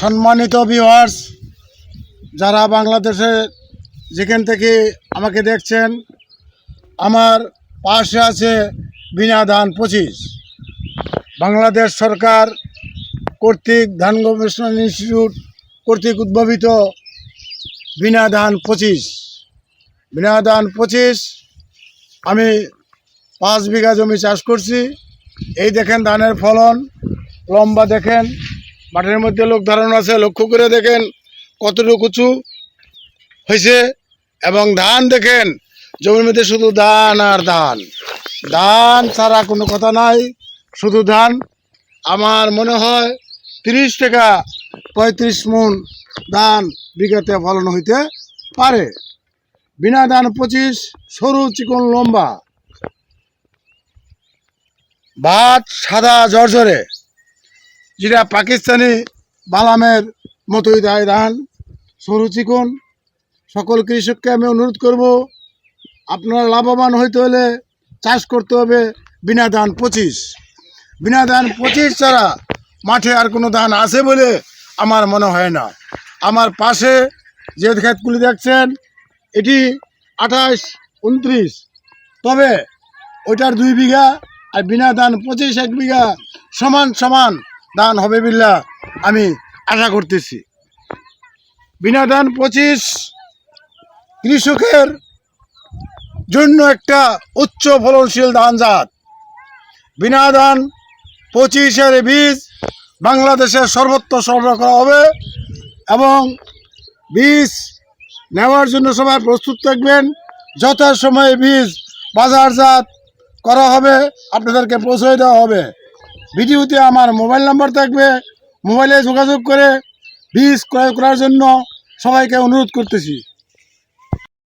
সম্মানিত ভিউয়ার্স, যারা বাংলাদেশে যেখান থেকে আমাকে দেখছেন, আমার পাশে আছে বিনা ধান 25 বাংলাদেশ সরকার কর্তৃক ধান গবেষণা ইনস্টিটিউট কর্তৃক উদ্ভাবিত বিনা ধান 25 আমি 5 বিঘা জমি চাষ করছি। এই দেখেন ধানের ফলন, লম্বা দেখেন, মাঠের মধ্যে লোক দাঁড়ানো আছে, লক্ষ্য করে দেখেন কতটুকু উঁচু হয়েছে। এবং ধান দেখেন, জমির মধ্যে শুধু ধান আর ধান, ধান ছাড়া কোনো কথা নাই, শুধু ধান। আমার মনে হয় 30 থেকে 35 মণ ধান বিঘাতে ফলন হইতে পারে। বিনা ধান 25, সরু চিকন লম্বা, ভাত সাদা ঝরঝরে, যেটা পাকিস্তানি বালামের মতোই দেয় ধান, সরু চিকন। সকল কৃষককে আমি অনুরোধ করব, আপনারা লাভবান হইতে হলে চাষ করতে হবে বিনা ধান 25। বিনা ধান 25 ছাড়া মাঠে আর কোনো ধান আছে বলে আমার মনে হয় না। আমার পাশে যে ক্ষেতগুলি দেখছেন, এটি 28, 29, তবে ওইটার 2 বিঘা, আর বিনা ধান 25 1 বিঘা, সমান সমান ধান হবে বিল্লা আমি আশা করতেছি। বিনা ধান 25 কৃষকের জন্য একটা উচ্চ ফলনশীল ধান জাত। বিনা ধান 25-এর বীজ বাংলাদেশের সর্বত্র সরবরাহ করা হবে এবং বীজ নেওয়ার জন্য সবাই প্রস্তুত থাকবেন। যথাসময়ে বীজ বাজারজাত করা হবে, আপনাদেরকে পৌঁছে দেওয়া হবে। ভিডিওতে আমার মোবাইল নাম্বার থাকবে, মোবাইলে যোগাযোগ করে বীজ ক্রয় করার জন্য সবাইকে অনুরোধ করতেছি।